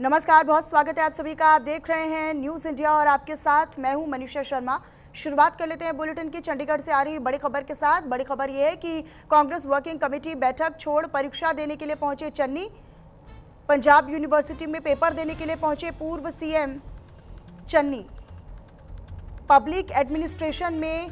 नमस्कार, बहुत स्वागत है आप सभी का। आप देख रहे हैं न्यूज़ इंडिया और आपके साथ मैं हूं मनीषा शर्मा। शुरुआत कर लेते हैं बुलेटिन की चंडीगढ़ से आ रही बड़ी खबर के साथ। बड़ी खबर यह है कि कांग्रेस वर्किंग कमेटी बैठक छोड़ परीक्षा देने के लिए पहुंचे चन्नी। पंजाब यूनिवर्सिटी में पेपर देने के लिए पहुंचे पूर्व सीएम चन्नी। पब्लिक एडमिनिस्ट्रेशन में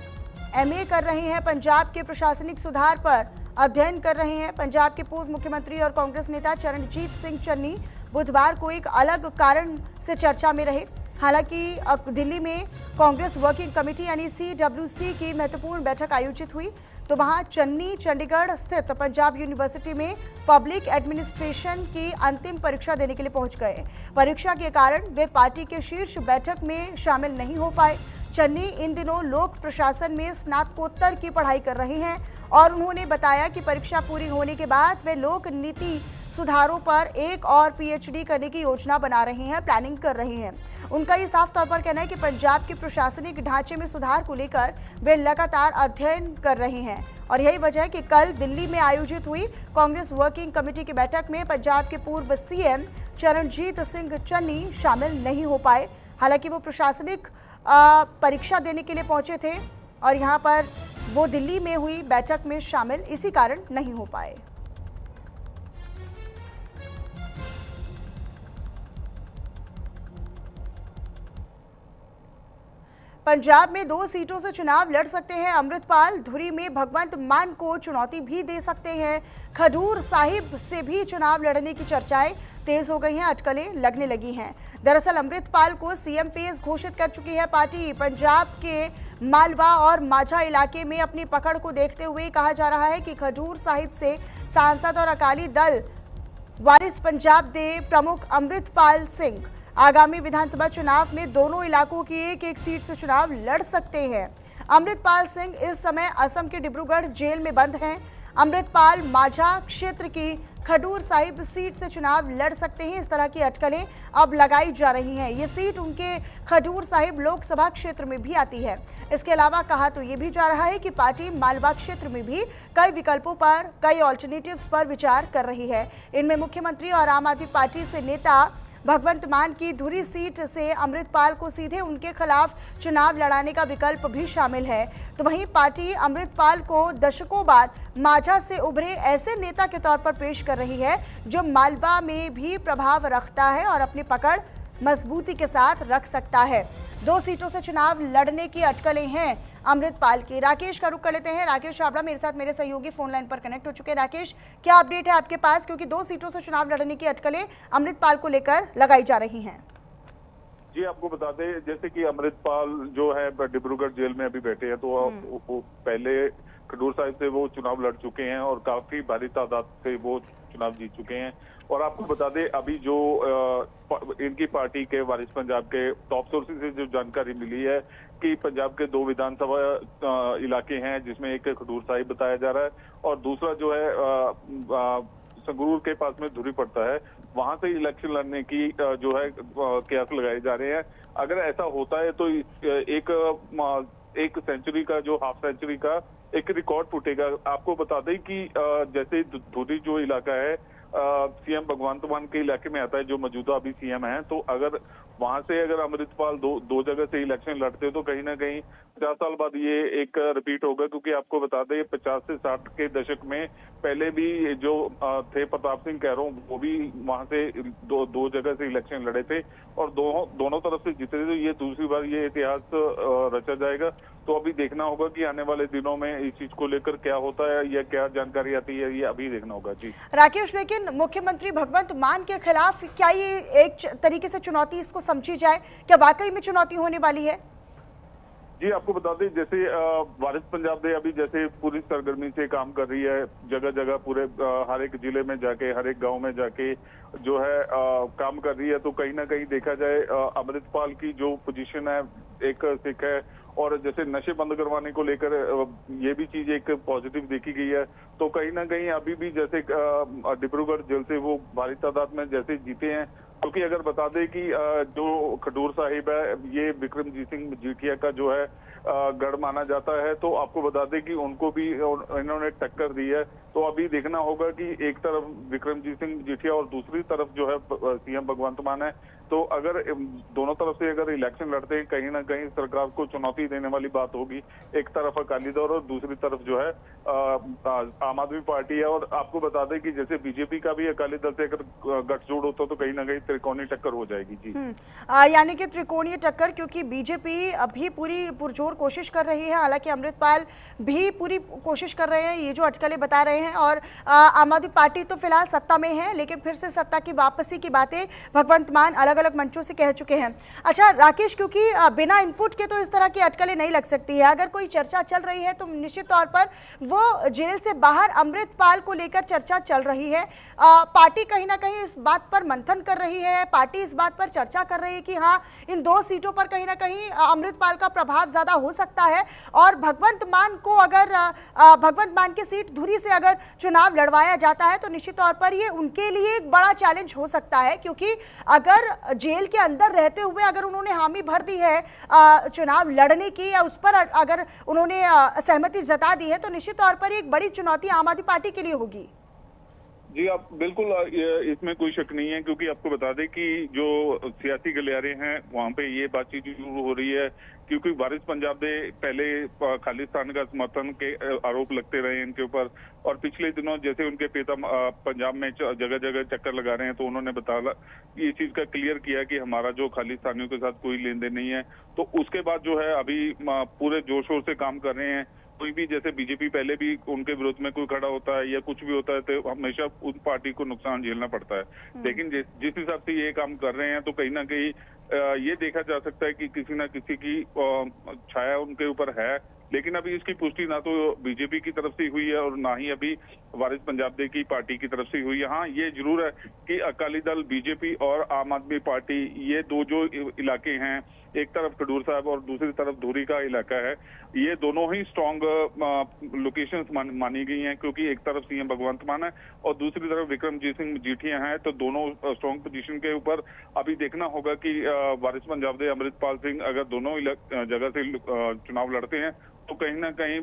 एमए कर रहे हैं। पंजाब के प्रशासनिक सुधार पर अध्ययन कर रहे हैं। पंजाब के पूर्व मुख्यमंत्री और कांग्रेस नेता चरणजीत सिंह चन्नी बुधवार को एक अलग कारण से चर्चा में रहे। हालांकि दिल्ली में कांग्रेस वर्किंग कमेटी यानी CWC की महत्वपूर्ण बैठक आयोजित हुई तो वहां चन्नी चंडीगढ़ स्थित पंजाब यूनिवर्सिटी में पब्लिक एडमिनिस्ट्रेशन की अंतिम परीक्षा देने के लिए पहुंच गए। परीक्षा के कारण वे पार्टी के शीर्ष बैठक में शामिल नहीं हो पाए। चन्नी इन दिनों लोक प्रशासन में स्नातकोत्तर की पढ़ाई कर रहे हैं और उन्होंने बताया कि परीक्षा पूरी होने के बाद वे लोक नीति सुधारों पर एक और PhD करने की योजना बना रहे हैं, प्लानिंग कर रहे हैं। उनका ये साफ तौर पर कहना है कि पंजाब के प्रशासनिक ढांचे में सुधार को लेकर वे लगातार अध्ययन कर रहे हैं और यही वजह है कि कल दिल्ली में आयोजित हुई कांग्रेस वर्किंग कमेटी की बैठक में पंजाब के पूर्व सीएम चरणजीत सिंह चन्नी शामिल नहीं हो पाए। हालांकि वो प्रशासनिक परीक्षा देने के लिए पहुंचे थे और यहाँ पर वो दिल्ली में हुई बैठक में शामिल इसी कारण नहीं हो पाए। पंजाब में 2 सीटों से चुनाव लड़ सकते हैं अमृतपाल। धुरी में भगवंत मान को चुनौती भी दे सकते हैं। खडूर साहिब से भी चुनाव लड़ने की चर्चाएं तेज हो गई हैं, अटकलें लगने लगी हैं। दरअसल अमृतपाल को सीएम फेस घोषित कर चुकी है पार्टी। पंजाब के मालवा और माझा इलाके में अपनी पकड़ को देखते हुए कहा जा रहा है कि खडूर साहिब से सांसद और अकाली दल वारिस पंजाब दे प्रमुख अमृतपाल सिंह आगामी विधानसभा चुनाव में दोनों इलाकों की एक सीट से चुनाव लड़ सकते हैं। अमृतपाल सिंह इस समय असम के डिब्रूगढ़ जेल में बंद हैं। अमृतपाल माझा क्षेत्र की खडूर साहिब सीट से चुनाव लड़ सकते हैं। इस तरह की अटकलें अब लगाई जा रही हैं। ये सीट उनके खडूर साहिब लोकसभा क्षेत्र में भी आती है। इसके अलावा कहा तो ये भी जा रहा है कि पार्टी मालवा क्षेत्र में भी कई विकल्पों पर, कई ऑल्टरनेटिव्स पर विचार कर रही है। इनमें मुख्यमंत्री और आम आदमी पार्टी से नेता भगवंत मान की धुरी सीट से अमृतपाल को सीधे उनके खिलाफ चुनाव लड़ाने का विकल्प भी शामिल है। तो वहीं पार्टी अमृतपाल को दशकों बाद माझा से उभरे ऐसे नेता के तौर पर पेश कर रही है जो मालवा में भी प्रभाव रखता है और अपनी पकड़ मजबूती के साथ रख सकता है। 2 सीटों से चुनाव लड़ने की अटकलें हैं अमृतपाल की। राकेश का रुख कर लेते हैं। राकेश चावड़ा मेरे साथ, मेरे सहयोगी फोन लाइन पर कनेक्ट हो चुके हैं। राकेश, क्या अपडेट है आपके पास, क्योंकि 2 सीटों से चुनाव लड़ने की अटकलें अमृतपाल को लेकर लगाई जा रही हैं? जी, आपको बता दें जैसे कि अमृतपाल जो है डिब्रूगढ़ जेल में अभी बैठे हैं, तो वो पहले खडूर साहिब से वो चुनाव लड़ चुके हैं और काफी भारी तादाद से वो चुनाव जीत चुके हैं। और आपको बता दें अभी जो इनकी पार्टी के वारिस पंजाब के टॉप सोर्सेज से जो जानकारी मिली है कि पंजाब के 2 विधानसभा इलाके हैं जिसमें एक खडूर साहिब बताया जा रहा है और दूसरा जो है संगरूर के पास में धुरी पड़ता है, वहां से इलेक्शन लड़ने की जो है कयास लगाए जा रहे हैं। अगर ऐसा होता है तो एक सेंचुरी का जो हाफ सेंचुरी का एक रिकॉर्ड टूटेगा। आपको बता दें कि जैसे धुरी जो इलाका है सीएम भगवंत मान के इलाके में आता है, जो मौजूदा अभी सीएम है, तो अगर वहां से अगर अमृतपाल दो जगह से इलेक्शन लड़ते तो कहीं ना कहीं 50 साल बाद ये एक रिपीट होगा। क्योंकि आपको बता दें 50 से 60 के दशक में पहले भी जो थे प्रताप सिंह कैरों, वो भी वहां से दो जगह से इलेक्शन लड़े थे और दोनों तरफ से जीते थे। तो ये दूसरी बार ये इतिहास रचा जाएगा। तो अभी देखना होगा कि आने वाले दिनों में इस चीज को लेकर क्या होता है या क्या जानकारी आती है, ये अभी देखना होगा। जी राकेश, लेकिन मुख्यमंत्री भगवंत मान के खिलाफ क्या ये एक तरीके से चुनौती इसको समझी जाए? क्या वाकई में चुनौती होने वाली है? जी, आपको बता दें जैसे वारिस पंजाब दे अभी जैसे पूरी सरगर्मी से काम कर रही है, जगह जगह पूरे हर एक जिले में जाके, हर एक गांव में जाके जो है काम कर रही है। तो कहीं ना कहीं देखा जाए अमृतपाल की जो पोजीशन है एक सिख है और जैसे नशे बंद करवाने को लेकर ये भी चीज एक पॉजिटिव देखी गई है। तो कहीं ना कहीं अभी भी जैसे डिब्रूगढ़ जेल से वो भारी तादाद में जैसे जीते हैं, क्योंकि अगर बता दें कि जो खडूर साहिब है ये विक्रमजीत सिंह मजीठिया का जो है गढ़ माना जाता है। तो आपको बता दें कि उनको भी इन्होंने टक्कर दी है। तो अभी देखना होगा कि एक तरफ विक्रमजीत सिंह मजीठिया और दूसरी तरफ जो है सीएम भगवंत मान है। तो अगर दोनों तरफ से अगर इलेक्शन लड़ते हैं, कहीं ना कहीं सरकार को चुनौती देने वाली बात होगी। एक तरफ अकाली दल और दूसरी तरफ जो है आम आदमी पार्टी है। और आपको बता दें कि जैसे बीजेपी का भी अकाली दल से अगर गठजोड़ होता तो कहीं ना कहीं त्रिकोणीय टक्कर हो जाएगी। जी यानी कि त्रिकोणीय टक्कर, क्योंकि बीजेपी अभी पूरी पुरजोर कोशिश कर रही है, हालांकि अमृतपाल भी पूरी कोशिश कर रहे हैं, ये जो अटकलें बता रहे हैं। और आम आदमी पार्टी तो फिलहाल सत्ता में है, लेकिन फिर से सत्ता की वापसी की बातें भगवंत मान अलग अलग मंचों से कह चुके हैं। अच्छा राकेश, क्योंकि बिना इनपुट के तो इस तरह की अटकलें नहीं लग सकती है। अगर कोई चर्चा चल रही है तो निश्चित तौर पर वो जेल से बाहर अमृतपाल को लेकर चर्चा चल रही है। पार्टी कहीं ना कहीं इस बात पर मंथन कर रही है, पार्टी इस बात पर चर्चा कर रही है कि हाँ, इन 2 सीटों पर कहीं ना कहीं अमृतपाल का प्रभाव ज्यादा हो सकता है। और भगवंत मान को अगर भगवंत मान की सीट धुरी से अगर चुनाव लड़वाया जाता है तो निश्चित तौर पर ये उनके लिए एक बड़ा चैलेंज हो सकता है, क्योंकि अगर जेल के अंदर रहते हुए अगर उन्होंने हामी भर दी है चुनाव लड़ने की, या उस पर अगर उन्होंने सहमति जता दी है, तो निश्चित तौर पर एक बड़ी चुनौती आम आदमी पार्टी के लिए होगी। जी आप बिल्कुल, इसमें कोई शक नहीं है, क्योंकि आपको बता दें कि जो सियासी गलियारे हैं वहां पे ये बातचीत शुरू हो रही है। क्योंकि वारिस पंजाब दे पहले खालिस्तान का समर्थन के आरोप लगते रहे इनके ऊपर। और पिछले दिनों जैसे उनके पिता पंजाब में जगह जगह चक्कर लगा रहे हैं, तो उन्होंने बताया ये चीज का क्लियर किया कि हमारा जो खालिस्तानियों के साथ कोई लेन देन नहीं है। तो उसके बाद जो है अभी पूरे जोर शोर से काम कर रहे हैं। कोई भी जैसे बीजेपी पहले भी उनके विरोध में कोई खड़ा होता है या कुछ भी होता है तो हमेशा उन पार्टी को नुकसान झेलना पड़ता है। लेकिन जिस हिसाब से ये काम कर रहे हैं तो कहीं ना कहीं ये देखा जा सकता है कि किसी ना किसी की छाया उनके ऊपर है। लेकिन अभी इसकी पुष्टि ना तो बीजेपी की तरफ से हुई है और ना ही अभी वारिस पंजाब दे की पार्टी की तरफ से हुई है। हाँ, ये जरूर है कि अकाली दल, बीजेपी और आम आदमी पार्टी, ये 2 जो इलाके हैं, एक तरफ खडूर साहब और दूसरी तरफ धुरी का इलाका है, ये दोनों ही स्ट्रॉन्ग लोकेशंस मानी गई हैं। क्योंकि एक तरफ सीएम भगवंत मान है और दूसरी तरफ विक्रमजीत सिंह मजीठिया हैं। तो दोनों स्ट्रॉन्ग पोजीशन के ऊपर अभी देखना होगा कि वारिस पंजाब दे अमृतपाल सिंह अगर दोनों जगह से चुनाव लड़ते हैं तो कहीं ना कहीं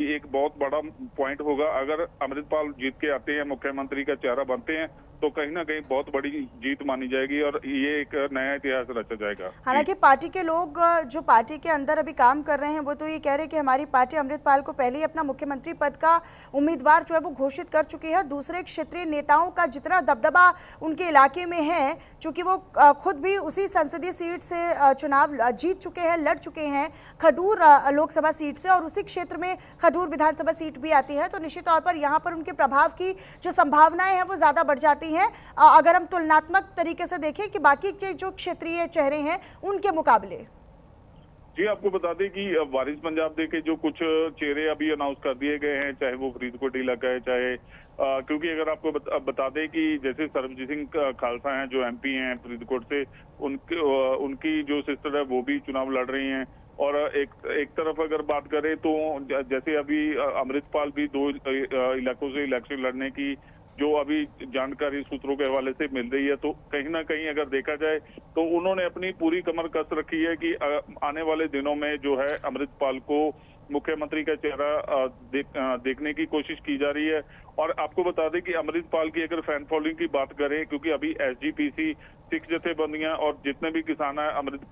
एक बहुत बड़ा पॉइंट होगा। अगर अमृतपाल जीत के आते हैं, मुख्यमंत्री का चेहरा बनते हैं, तो कहीं ना कहीं बहुत बड़ी जीत मानी जाएगी और ये एक नया इतिहास रचा जाएगा। हालांकि पार्टी के लोग जो पार्टी के अंदर अभी काम कर रहे हैं वो तो ये कह रहे हैं कि हमारी पार्टी अमृतपाल को पहले ही अपना मुख्यमंत्री पद का उम्मीदवार जो है वो घोषित कर चुकी है। दूसरे क्षेत्रीय नेताओं का जितना दबदबा उनके इलाके में है, चूंकि वो खुद भी उसी संसदीय सीट से चुनाव जीत चुके हैं, लड़ चुके हैं, खडूर लोकसभा सीट से, और उसी क्षेत्र में खडूर विधानसभा सीट भी आती है। तो निश्चित तौर पर यहाँ पर उनके प्रभाव की जो संभावनाएं हैं वो ज्यादा बढ़ जाती हैं अगर हम तुलनात्मक तरीके से देखें कि बाकी के जो क्षेत्रीय चेहरे हैं उनके मुकाबले। जी आपको बता दें कि वारिस पंजाब दे के जो कुछ चेहरे अभी अनाउंस कर दिए गए हैं, चाहे वो फरीदकोट इलाका है, चाहे क्योंकि अगर आपको बता दें कि जैसे सरबजीत सिंह खालसा हैं जो एमपी हैं फरीदकोट से, उनकी जो सिस्टर है वो भी चुनाव लड़ रही हैं। और एक तरफ अगर बात करें तो जैसे अभी अमृतपाल भी 2 इलाकों से इलेक्शन लड़ने की जो अभी जानकारी सूत्रों के हवाले से मिल रही है, तो कहीं ना कहीं अगर देखा जाए तो उन्होंने अपनी पूरी कमर कस रखी है कि आने वाले दिनों में जो है अमृतपाल को मुख्यमंत्री का चेहरा देखने की कोशिश की जा रही है। और आपको बता दें कि अमृतपाल की अगर फैन फॉलोइंग की बात करें, क्योंकि अभी एसजीपीसी, सिख जथेबंदियां और जितने भी किसान हैं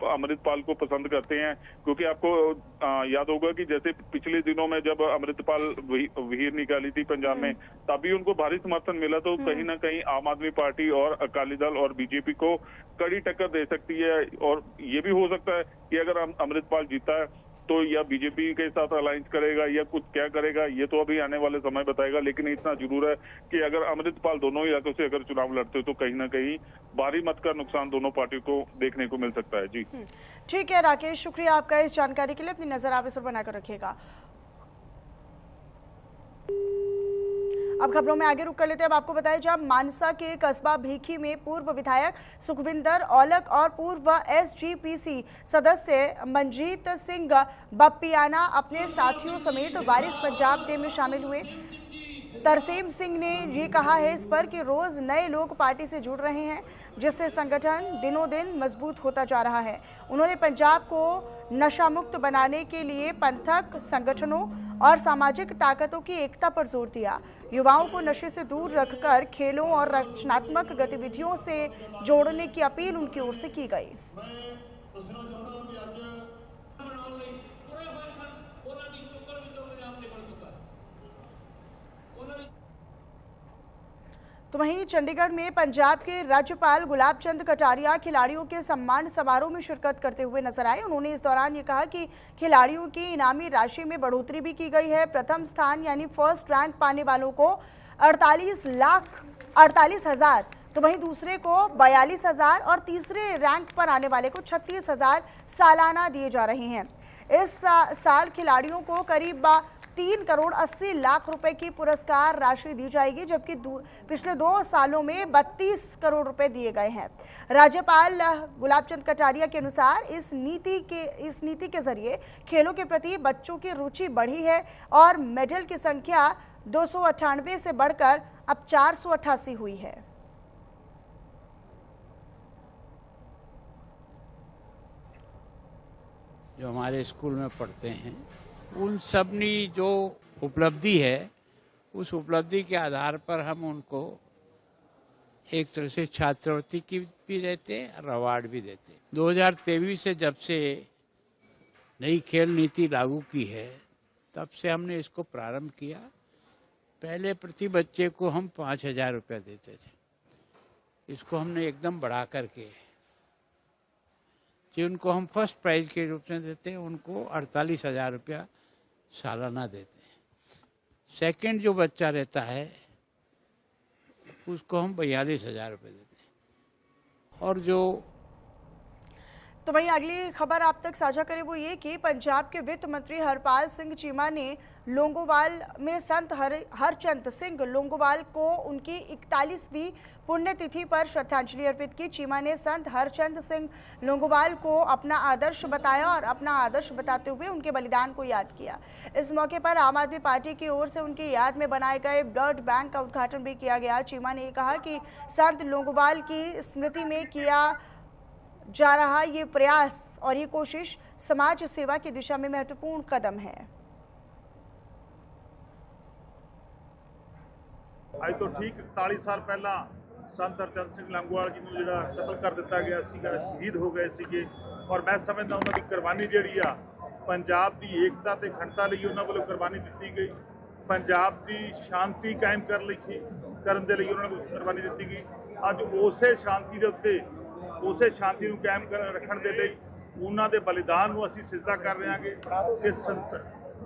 अमृतपाल को पसंद करते हैं। क्योंकि आपको याद होगा कि जैसे पिछले दिनों में जब अमृतपाल विहीर निकाली थी पंजाब में, तभी उनको भारी समर्थन मिला। तो कहीं ना कहीं आम आदमी पार्टी और अकाली दल और बीजेपी को कड़ी टक्कर दे सकती है। और ये भी हो सकता है कि अगर अमृतपाल जीता है तो या बीजेपी के साथ अलायंस करेगा या कुछ क्या करेगा, ये तो अभी आने वाले समय बताएगा। लेकिन इतना जरूर है कि अगर अमृतपाल दोनों इलाकों से अगर चुनाव लड़ते तो कहीं ना कहीं भारी मत का नुकसान दोनों पार्टियों को देखने को मिल सकता है। जी ठीक है राकेश, शुक्रिया आपका इस जानकारी के लिए। अपनी नजर आप इस पर बनाकर रखिएगा। अब खबरों में आगे रुक कर लेते हैं। अब आपको बताएं, जब मानसा के कस्बा भीखी में पूर्व विधायक सुखविंदर औलख और पूर्व एसजीपीसी सदस्य मनजीत सिंह बप्पियाना अपने साथियों समेत वारिस पंजाब दे में शामिल हुए। तरसेम सिंह ने ये कहा है इस पर कि रोज नए लोग पार्टी से जुड़ रहे हैं। जिससे संगठन दिनों दिन मजबूत होता जा रहा है। उन्होंने पंजाब को नशा मुक्त बनाने के लिए पंथक संगठनों और सामाजिक ताकतों की एकता पर जोर दिया। युवाओं को नशे से दूर रखकर खेलों और रचनात्मक गतिविधियों से जोड़ने की अपील उनकी ओर से की गई। तो वहीं चंडीगढ़ में पंजाब के राज्यपाल गुलाब चंद कटारिया खिलाड़ियों के सम्मान समारोह में शिरकत करते हुए नजर आए। उन्होंने इस दौरान ये कहा कि खिलाड़ियों की इनामी राशि में बढ़ोतरी भी की गई है। प्रथम स्थान यानी फर्स्ट रैंक पाने वालों को 48,48,000, तो वहीं दूसरे को 42,000 और तीसरे रैंक पर आने वाले को 36,000 सालाना दिए जा रहे हैं। इस साल खिलाड़ियों को करीब 3 करोड़ 80 लाख रुपए की पुरस्कार राशि दी जाएगी, जबकि पिछले 2 सालों में 32 करोड़ रुपए दिए गए हैं। राज्यपाल गुलाब चंद कटारिया के अनुसार इस नीति के जरिए खेलों के प्रति बच्चों की रुचि बढ़ी है और मेडल की संख्या 298 से बढ़कर अब 488 हुई है। जो हमारे स्कूल में पढ़ते हैं उन सबनी जो उपलब्धि है, उस उपलब्धि के आधार पर हम उनको एक तरह से छात्रवृत्ति की भी देते हैं और अवार्ड भी देते हैं। 2023 से जब से नई खेल नीति लागू की है तब से हमने इसको प्रारंभ किया। पहले प्रति बच्चे को हम 5,000 रुपया देते थे, इसको हमने एकदम बढ़ा करके जिनको हम फर्स्ट प्राइज के रूप में देते हैं उनको 48,000 रुपया सालाना देते हैं। सेकंड जो बच्चा रहता है उसको हम 42,000 रुपये देते हैं। और जो तो वहीं अगली खबर आप तक साझा करें वो ये कि पंजाब के वित्त मंत्री हरपाल सिंह चीमा ने लोंगोवाल में संत हरचंद सिंह लोंगोवाल को उनकी 41वीं पुण्यतिथि पर श्रद्धांजलि अर्पित की। चीमा ने संत हरचंद सिंह लोंगोवाल को अपना आदर्श बताया और अपना आदर्श बताते हुए उनके बलिदान को याद किया। इस मौके पर आम आदमी पार्टी की ओर से उनकी याद में बनाए गए ब्लड बैंक का उद्घाटन भी किया गया। चीमा ने कहा कि संत लोंगोवाल की स्मृति में किया जा रहा ये प्रयास और ये कोशिश समाज सेवा की दिशा में महत्वपूर्ण कदम है। ਅੱਜ ਤੋਂ ठीक 41 साल पहला संत हरचंद सिंह लंगोवाल जी ਨੂੰ ਜਿਹੜਾ ਕਤਲ ਕਰ ਦਿੱਤਾ ਗਿਆ ਸੀਗਾ, ਸ਼ਹੀਦ ਹੋ ਗਏ ਸੀਗੇ ਔਰ ਮੈਂ ਸਮਝਦਾ ਉਹਨਾਂ ਦੀ ਕੁਰਬਾਨੀ ਜਿਹੜੀ ਆ ਪੰਜਾਬ ਦੀ ਏਕਤਾ ਤੇ ਅਖੰਡਤਾ ਲਈ ਉਹਨਾਂ ਵੱਲੋਂ ਕੁਰਬਾਨੀ ਦਿੱਤੀ ਗਈ। ਪੰਜਾਬ ਦੀ ਸ਼ਾਂਤੀ ਕਾਇਮ ਕਰਨ ਦੇ ਲਈ ਉਹਨਾਂ ਨੂੰ ਕੁਰਬਾਨੀ ਦਿੱਤੀ ਗਈ। ਅੱਜ ਉਸੇ ਸ਼ਾਂਤੀ ਦੇ ਉੱਤੇ ਉਸੇ ਸ਼ਾਂਤੀ ਨੂੰ ਕਾਇਮ ਰੱਖਣ ਦੇ ਲਈ ਉਹਨਾਂ ਦੇ ਬਲੀਦਾਨ ਨੂੰ ਅਸੀਂ ਸਿਜਦਾ ਕਰ ਰਹੇ ਹਾਂਗੇ ਕਿ ਸੰਤ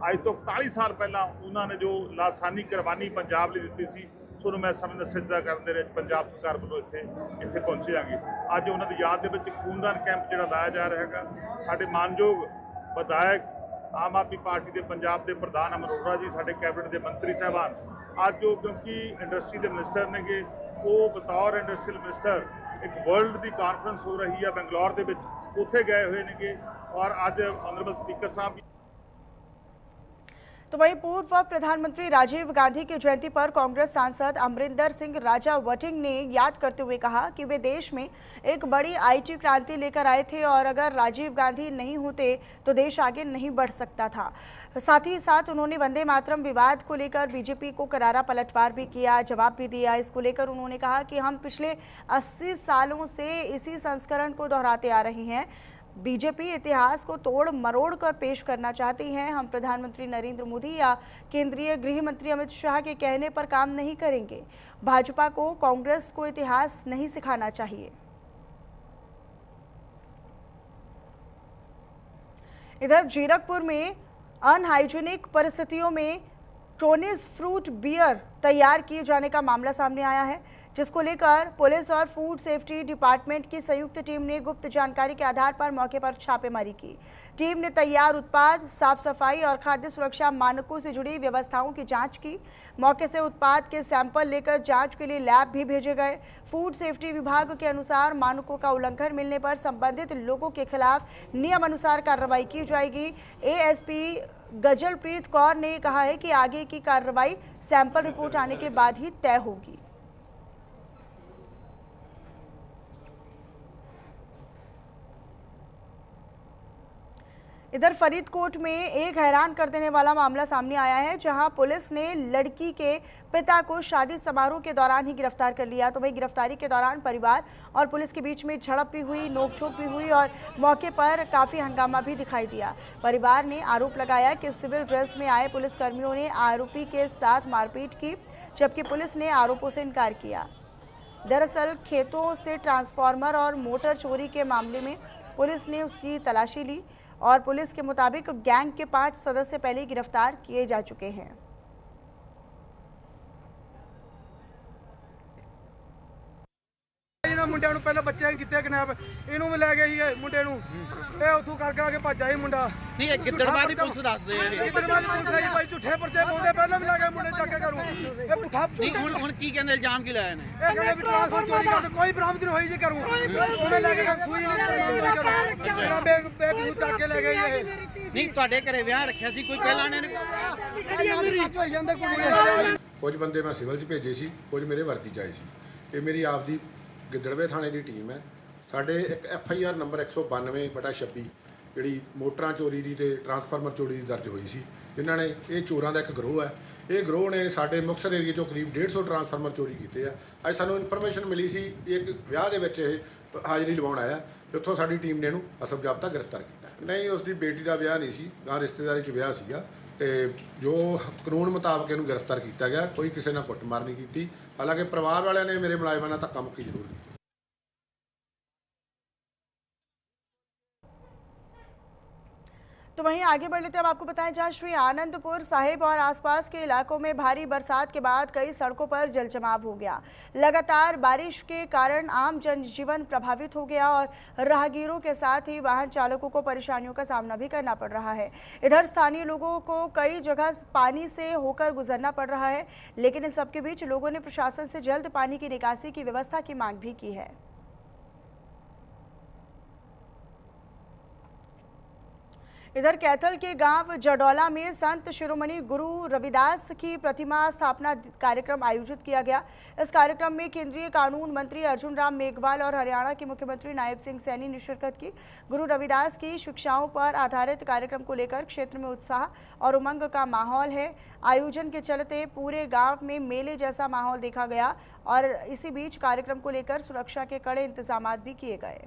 ਅੱਜ ਤੋਂ 41 ਸਾਲ ਪਹਿਲਾਂ ਉਹਨਾਂ ਨੇ ਜੋ ਲਾਸਾਨੀ ਕੁਰਬਾਨੀ ਪੰਜਾਬ ਲਈ ਦਿੱਤੀ ਸੀ, ਸੋ ਮੈਂ ਸਮਝਦਾ ਸਿਜਦਾ ਕਰਨ ਦੇ ਵਿੱਚ ਪੰਜਾਬ ਸਰਕਾਰ ਵੱਲੋਂ ਇੱਥੇ ਪਹੁੰਚੇ ਆਂਗੇ। ਅੱਜ ਉਹਨਾਂ ਦੀ ਯਾਦ ਦੇ ਵਿੱਚ ਖੂਨਦਾਨ ਕੈਂਪ ਜਿਹੜਾ ਲਾਇਆ ਜਾ ਰਿਹਾ ਹੈਗਾ। ਸਾਡੇ ਮਾਨਯੋਗ ਵਿਧਾਇਕ ਆਮ ਆਦਮੀ ਪਾਰਟੀ ਦੇ ਪੰਜਾਬ ਦੇ ਪ੍ਰਧਾਨ ਅਮਰ ਅਰੋੜਾ ਜੀ, ਸਾਡੇ ਕੈਬਨਿਟ ਦੇ ਮੰਤਰੀ ਸਾਹਿਬਾਨ ਅੱਜ ਉਹ ਕਿਉਂਕਿ ਇੰਡਸਟਰੀ ਦੇ ਮਿਨਿਸਟਰ ਨੇਗੇ, ਉਹ ਬਤੌਰ ਇੰਡਸਟਰੀਅਲ ਮਿਨਿਸਟਰ एक वर्ल्ड की कॉन्फ्रेंस हो रही है बेंगलोर के उत्थे गए हुए ने और अज ऑनरेबल स्पीकर साहब। तो वहीं पूर्व प्रधानमंत्री राजीव गांधी की जयंती पर कांग्रेस सांसद अमरिंदर सिंह राजा वटिंग ने याद करते हुए कहा कि वे देश में एक बड़ी आईटी क्रांति लेकर आए थे और अगर राजीव गांधी नहीं होते तो देश आगे नहीं बढ़ सकता था। साथ ही साथ उन्होंने वंदे मातरम विवाद को लेकर बीजेपी को करारा पलटवार भी किया, जवाब भी दिया। इसको लेकर उन्होंने कहा कि हम पिछले 80 सालों से इसी संस्करण को दोहराते आ रहे हैं। बीजेपी इतिहास को तोड़ मरोड़ कर पेश करना चाहती है। हम प्रधानमंत्री नरेंद्र मोदी या केंद्रीय गृह मंत्री अमित शाह के कहने पर काम नहीं करेंगे। भाजपा को कांग्रेस को इतिहास नहीं सिखाना चाहिए। इधर जीरकपुर में अनहाइजीनिक परिस्थितियों में क्रोनिस फ्रूट बियर तैयार किए जाने का मामला सामने आया है, जिसको लेकर पुलिस और फूड सेफ्टी डिपार्टमेंट की संयुक्त टीम ने गुप्त जानकारी के आधार पर मौके पर छापेमारी की। टीम ने तैयार उत्पाद, साफ सफाई और खाद्य सुरक्षा मानकों से जुड़ी व्यवस्थाओं की जांच की। मौके से उत्पाद के सैंपल लेकर जांच के लिए लैब भी भेजे गए। फूड सेफ्टी विभाग के अनुसार मानकों का उल्लंघन मिलने पर संबंधित लोगों के खिलाफ नियम अनुसार कार्रवाई की जाएगी। एएसपी गजलप्रीत कौर ने कहा है कि आगे की कार्रवाई सैंपल रिपोर्ट आने के बाद ही तय होगी। इधर फरीदकोट में एक हैरान कर देने वाला मामला सामने आया है, जहां पुलिस ने लड़की के पिता को शादी समारोह के दौरान ही गिरफ्तार कर लिया। तो वही गिरफ्तारी के दौरान परिवार और पुलिस के बीच में झड़प भी हुई, नोकझोंक भी हुई और मौके पर काफ़ी हंगामा भी दिखाई दिया। परिवार ने आरोप लगाया कि सिविल ड्रेस में आए पुलिसकर्मियों ने आरोपी के साथ मारपीट की, जबकि पुलिस ने आरोपों से इनकार किया। दरअसल खेतों से ट्रांसफार्मर और मोटर चोरी के मामले में पुलिस ने उसकी तलाशी ली और पुलिस के मुताबिक गैंग के 5 सदस्य पहले ही गिरफ्तार किए जा चुके हैं। मुंडिया पहले बच्चे कितने किडनैप इनू लै गए ही मुंडे उतों कर के भजा ही मुंडा नहीं गिद्दड़बाह ਦੀ ਪੁਲਿਸ ਦੱਸਦੇ भाई झूठे परचे पाते पहले भी लगे मुंडे चक के करूं ये पुठा ਨਹੀਂ ਹੁਣ ਕੀ ਕਹਿੰਦੇ ਇਲਜ਼ਾਮ ਕੀ ਲਾਇਆ ਨੇ ਇਹ ਕਹਿੰਦੇ ਵੀ ट्रांसफर चोरी कर कोई बरामद नहीं होई जी करूं ਉਹਨੇ ਲੈ ਕੇ ਸੂਈ ਨਹੀਂ बैग ਨੂੰ ਚੱਕ ਕੇ ਲੈ ਗਏ ਇਹ ਨਹੀਂ ਤੁਹਾਡੇ ਘਰੇ ਵਿਆਹ ਰੱਖਿਆ ਸੀ ਕੋਈ ਪਹਿਲਾਂ ਨੇ ਹੋ ਜਾਂਦੇ ਕੁੜੀ ਕੁਝ ਬੰਦੇ ਮੈਂ ਸਿਵਲ 'ਚ ਭੇਜੇ ਸੀ, ਕੁਝ ਮੇਰੇ ਵਰਦੀ 'ਚ ਆਏ ਸੀ। ਇਹ ਮੇਰੀ ਆਪ ਦੀ ਗਿੱਦੜਵੇ ਥਾਣੇ ਦੀ ਟੀਮ ਹੈ। ਸਾਡੇ ਇੱਕ FIR ਨੰਬਰ 192/26 ਜਿਹੜੀ ਮੋਟਰਾਂ ਚੋਰੀ ਦੀ ਤੇ ਟਰਾਂਸਫਾਰਮਰ ਚੋਰੀ ਦੀ ਦਰਜ ਹੋਈ ਸੀ, ਜਿਨ੍ਹਾਂ ਨੇ ਇਹ ਚੋਰਾਂ ਦਾ ਇੱਕ ਗਰੋਹ ਹੈ। ਇਹ ਗਰੋਹ ਨੇ ਸਾਡੇ ਮੁਕਤਸਰ ਏਰੀਏ 'ਚੋਂ ਕਰੀਬ 150 ਟਰਾਂਸਫਾਰਮਰ ਚੋਰੀ ਕੀਤੇ ਆ। ਅੱਜ ਸਾਨੂੰ ਇਨਫੋਰਮੇਸ਼ਨ ਮਿਲੀ ਸੀ ਕਿ ਇੱਕ ਵਿਆਹ ਦੇ ਵਿੱਚ ਇਹ ਹਾਜ਼ਰੀ ਲਵਾਉਣ ਆਇਆ, ਉੱਥੋਂ ਸਾਡੀ ਟੀਮ ਨੇ ਇਹਨੂੰ ਅਸਲ ਜ਼ਾਬਤਾ ਗ੍ਰਿਫਤਾਰ ਕੀਤਾ। ਨਹੀਂ, ਉਸ ਦੀ ਬੇਟੀ ਦਾ ਵਿਆਹ ਨਹੀਂ ਸੀ, ਗਾਂ ਰਿਸ਼ਤੇਦਾਰੀ 'ਚ ਵਿਆਹ ਸੀਗਾ ਤੇ ਜੋ ਕਾਨੂੰਨ ਮੁਤਾਬਕ ਇਹਨੂੰ ਗ੍ਰਿਫਤਾਰ ਕੀਤਾ ਗਿਆ। ਕੋਈ ਕਿਸੇ ਨਾਲ ਕੁੱਟਮਾਰ ਨਹੀਂ ਕੀਤੀ। ਹਾਲਾਂਕਿ ਪਰਿਵਾਰ ਵਾਲਿਆਂ ਨੇ ਮੇਰੇ ਮੁਲਾਜ਼ਮਾਂ ਨਾਲ ਧੱਕਾ ਮੁੱਕੀ ਜ਼ਰੂਰ ਕੀਤੀ। तो वहीं आगे बढ़ लेते हैं। अब आपको बताएं, जहां श्री आनंदपुर साहिब और आसपास के इलाकों में भारी बरसात के बाद कई सड़कों पर जलजमाव हो गया। लगातार बारिश के कारण आम जनजीवन प्रभावित हो गया और राहगीरों के साथ ही वाहन चालकों को परेशानियों का सामना भी करना पड़ रहा है। इधर स्थानीय लोगों को कई जगह पानी से होकर गुजरना पड़ रहा है, लेकिन इन सबके बीच लोगों ने प्रशासन से जल्द पानी की निकासी की व्यवस्था की मांग भी की है। इधर कैथल के गांव जडौला में संत शिरोमणि गुरु रविदास की प्रतिमा स्थापना कार्यक्रम आयोजित किया गया। इस कार्यक्रम में केंद्रीय कानून मंत्री अर्जुन राम मेघवाल और हरियाणा के मुख्यमंत्री नायब सिंह सैनी ने शिरकत की। गुरु रविदास की शिक्षाओं पर आधारित कार्यक्रम को लेकर क्षेत्र में उत्साह और उमंग का माहौल है। आयोजन के चलते पूरे गांव में मेले जैसा माहौल देखा गया और इसी बीच कार्यक्रम को लेकर सुरक्षा के कड़े इंतजाम भी किए गए।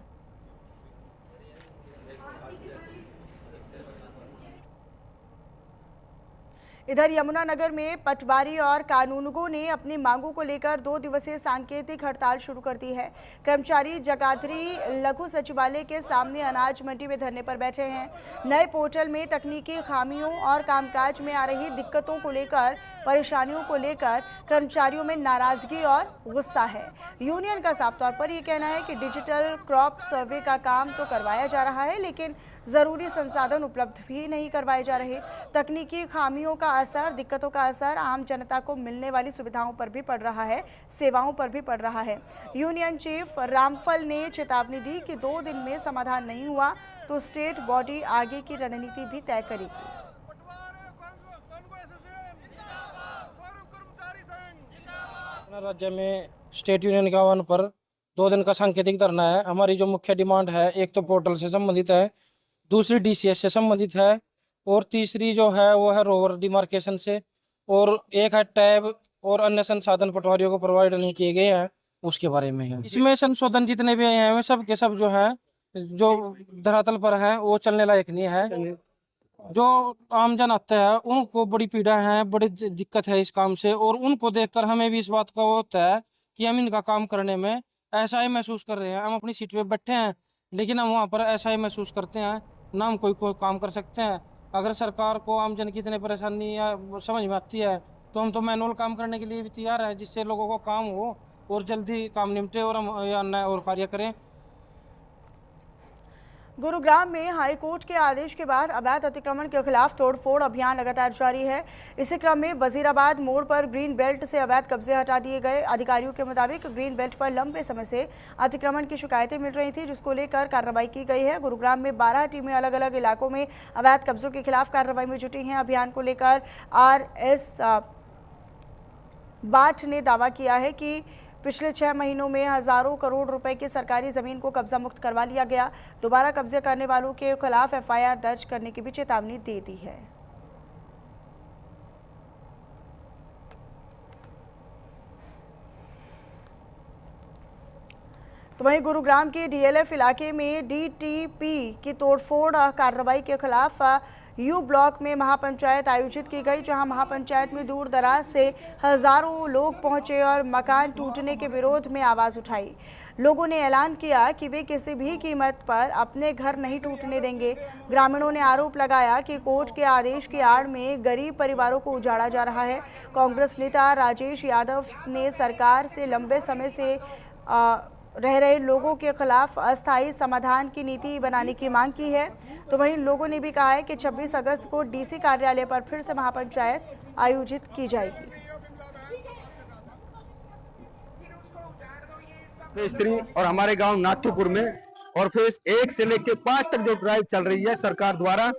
इधर यमुनानगर में पटवारी और कानूनगों ने अपनी मांगों को लेकर 2 दिवसीय सांकेतिक हड़ताल शुरू कर दी है। कर्मचारी जगाधरी लघु सचिवालय के सामने अनाज मंडी में धरने पर बैठे हैं। नए पोर्टल में तकनीकी खामियों और कामकाज में आ रही दिक्कतों को लेकर, परेशानियों को लेकर कर्मचारियों में नाराजगी और गुस्सा है। यूनियन का साफ तौर पर यह कहना है कि डिजिटल क्रॉप सर्वे का काम तो करवाया जा रहा है, लेकिन ज़रूरी संसाधन उपलब्ध भी नहीं करवाए जा रहे। तकनीकी खामियों का असर, दिक्कतों का असर आम जनता को मिलने वाली सुविधाओं पर भी पड़ रहा है, सेवाओं पर भी पड़ रहा है। यूनियन चीफ रामफल ने चेतावनी दी कि 2 दिन में समाधान नहीं हुआ तो स्टेट बॉडी आगे की रणनीति भी तय करेगी। राज्य में स्टेट यूनियन के आह्वान पर 2 दिन का सांकेतिक धरना है। हमारी जो मुख्य डिमांड है, एक तो पोर्टल से संबंधित है, दूसरी DCS से संबंधित है और तीसरी जो है वो है रोवर डिमार्केशन से, और एक है टैब और अन्य संसाधन पटवारियों को प्रोवाइड नहीं किए गए हैं, उसके बारे में है। इसमें संशोधन जितने भी आए हैं सब के सब जो है, जो धरातल पर है वो चलने लायक नहीं है। जो आम जन आते हैं उनको बड़ी पीड़ा है, बड़ी दिक्कत है इस काम से, और उनको देखकर हमें भी इस बात का वो होता है कि हम इनका काम करने में ऐसा ही महसूस कर रहे हैं। हम अपनी सीट पे बैठे हैं लेकिन हम वहाँ पर ऐसा ही महसूस करते हैं, ना हम कोई काम कर सकते हैं। अगर सरकार को आम जन की इतनी परेशानी या समझ में आती है तो हम तो मैनुअल काम करने के लिए भी तैयार हैं, जिससे लोगों को काम हो और जल्दी काम निपटे और हम अन्य और कार्य करें। गुरुग्राम में हाईकोर्ट के आदेश के बाद अवैध अतिक्रमण के खिलाफ तोड़फोड़ अभियान लगातार जारी है। इसी क्रम में वजीराबाद मोड़ पर ग्रीन बेल्ट से अवैध कब्जे हटा दिए गए। अधिकारियों के मुताबिक ग्रीन बेल्ट पर लंबे समय से अतिक्रमण की शिकायतें मिल रही थी, जिसको लेकर कार्रवाई की गई है। गुरुग्राम में 12 टीमें अलग अलग इलाकों में अवैध कब्जों के खिलाफ कार्रवाई में जुटी हैं। अभियान को लेकर RS बाठ ने दावा किया है कि पिछले 6 महीनों में हजारों करोड़ रुपए की सरकारी जमीन को कब्जा मुक्त करवा लिया गया। दोबारा कब्जे करने वालों के खिलाफ एफआईआर दर्ज करने की भी चेतावनी दे दी है। तो वहीं गुरुग्राम के डीएलएफ इलाके में डीटीपी की तोड़फोड़ कार्रवाई के खिलाफ यू ब्लॉक में महापंचायत आयोजित की गई, जहां महापंचायत में दूर दराज से हजारों लोग पहुंचे और मकान टूटने के विरोध में आवाज उठाई। लोगों ने ऐलान किया कि वे किसी भी कीमत पर अपने घर नहीं टूटने देंगे। ग्रामीणों ने आरोप लगाया कि कोर्ट के आदेश की आड़ में गरीब परिवारों को उजाड़ा जा रहा है। कांग्रेस नेता राजेश यादव ने सरकार से लंबे समय से रह रहे लोगों के खिलाफ अस्थायी समाधान की नीति बनाने की मांग की है। तो वहीं लोगों ने भी कहा है कि 26 अगस्त को डीसी कार्यालय पर फिर से महापंचायत आयोजित की जाएगी। फेज 3 और हमारे गांव नाथुपुर में और फेज 1 से लेकर 5 तक जो ड्राइव चल रही है सरकार द्वारा,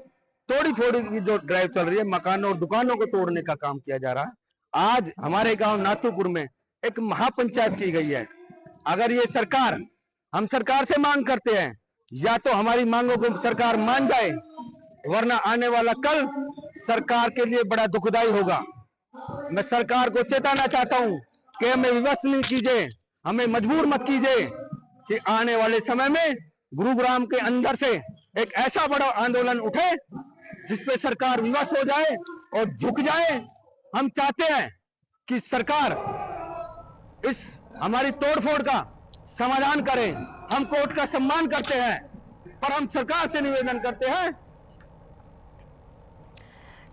तोड़ी फोड़ी की जो ड्राइव चल रही है, मकानों और दुकानों को तोड़ने का काम किया जा रहा है। आज हमारे गांव नाथुपुर में एक महापंचायत की गई है। अगर ये सरकार, हम सरकार से मांग करते हैं, या तो हमारी मांगों को सरकार मान जाए, वरना आने वाला कल सरकार के लिए बड़ा दुखदाई होगा। मैं सरकार को चेताना चाहता हूं कि हमें विवश नहीं कीजिए, हमें मजबूर मत कीजिए कि आने वाले समय में गुरुग्राम के अंदर से एक ऐसा बड़ा आंदोलन उठे जिसपे सरकार विवश हो जाए और झुक जाए। हम चाहते हैं कि सरकार इस हमारी तोड़फोड़ का समाधान करें। हम कोर्ट का सम्मान करते हैं, पर हम सरकार से निवेदन करते हैं।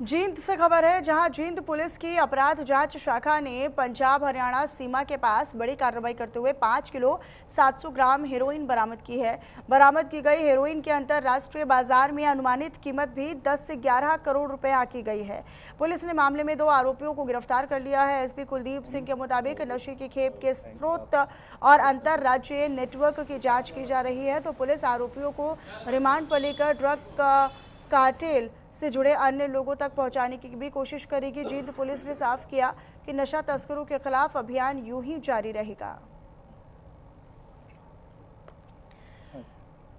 जींद से खबर है, जहां जींद पुलिस की अपराध जांच शाखा ने पंजाब हरियाणा सीमा के पास बड़ी कार्रवाई करते हुए 5 किलो 700 ग्राम हेरोइन बरामद की है। बरामद की गई हेरोइन की अंतर्राष्ट्रीय बाजार में अनुमानित कीमत भी 10 से 11 करोड़ रुपए आंकी गई है। पुलिस ने मामले में 2 आरोपियों को गिरफ्तार कर लिया है। एसपी कुलदीप सिंह के मुताबिक नशे की खेप के स्रोत और अंतर्राज्यीय नेटवर्क की जाँच की जा रही है। तो पुलिस आरोपियों को रिमांड पर लेकर ड्रग कार्टेल से जुड़े अन्य लोगों तक पहुंचाने की भी कोशिश करेगी। जींद पुलिस ने साफ किया कि नशा तस्करों के खिलाफ अभियान यूं ही जारी रहेगा।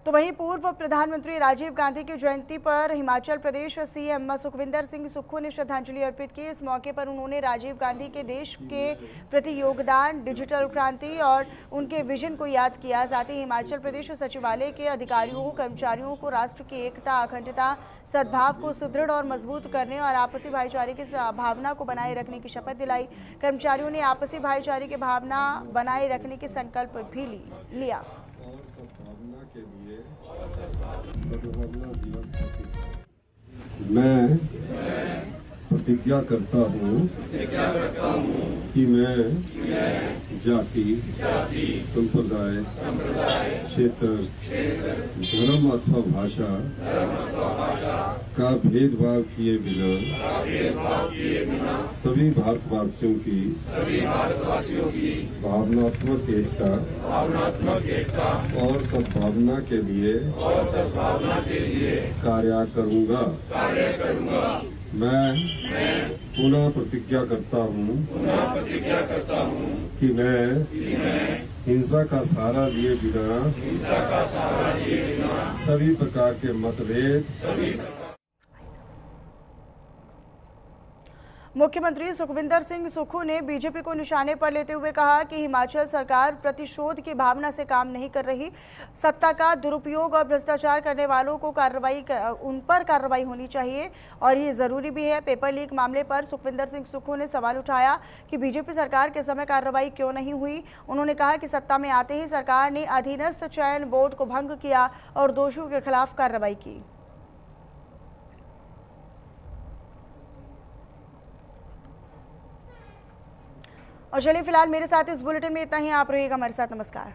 तो वहीं पूर्व प्रधानमंत्री राजीव गांधी की जयंती पर हिमाचल प्रदेश सीएम सुखविंदर सिंह सुक्खू ने श्रद्धांजलि अर्पित की। इस मौके पर उन्होंने राजीव गांधी के देश के प्रति योगदान, डिजिटल क्रांति और उनके विजन को याद किया। साथ ही हिमाचल प्रदेश सचिवालय के अधिकारियों, कर्मचारियों को राष्ट्र की एकता, अखंडता, सद्भाव को सुदृढ़ और मजबूत करने और आपसी भाईचारे की भावना को बनाए रखने की शपथ दिलाई। कर्मचारियों ने आपसी भाईचारे की भावना बनाए रखने की संकल्प भी लिया। मैं प्रतिज्ञा करता हूँ कि मैं जाति, संप्रदाय, क्षेत्र, धर्म अथवा भाषा का भेदभाव किए बिना सभी भारतवासियों की भावनात्मक एकता और सद्भावना के लिए कार्य करूँगा। मैं पुनः प्रतिज्ञा करता हूँ कि मैं हिंसा का सहारा लिए बिना सभी प्रकार के मतभेद मुख्यमंत्री सुखविंदर सिंह सुक्खू ने बीजेपी को निशाने पर लेते हुए कहा कि हिमाचल सरकार प्रतिशोध की भावना से काम नहीं कर रही। सत्ता का दुरुपयोग और भ्रष्टाचार करने वालों को उन पर कार्रवाई होनी चाहिए और ये जरूरी भी है। पेपर लीक मामले पर सुखविंदर सिंह सुक्खू ने सवाल उठाया कि बीजेपी सरकार के समय कार्रवाई क्यों नहीं हुई। उन्होंने कहा कि सत्ता में आते ही सरकार ने अधीनस्थ चयन बोर्ड को भंग किया और दोषियों के खिलाफ कार्रवाई की। और चलिए फिलहाल मेरे साथ इस बुलेटिन में इतना ही। आप रहिएगा हमारे साथ। नमस्कार।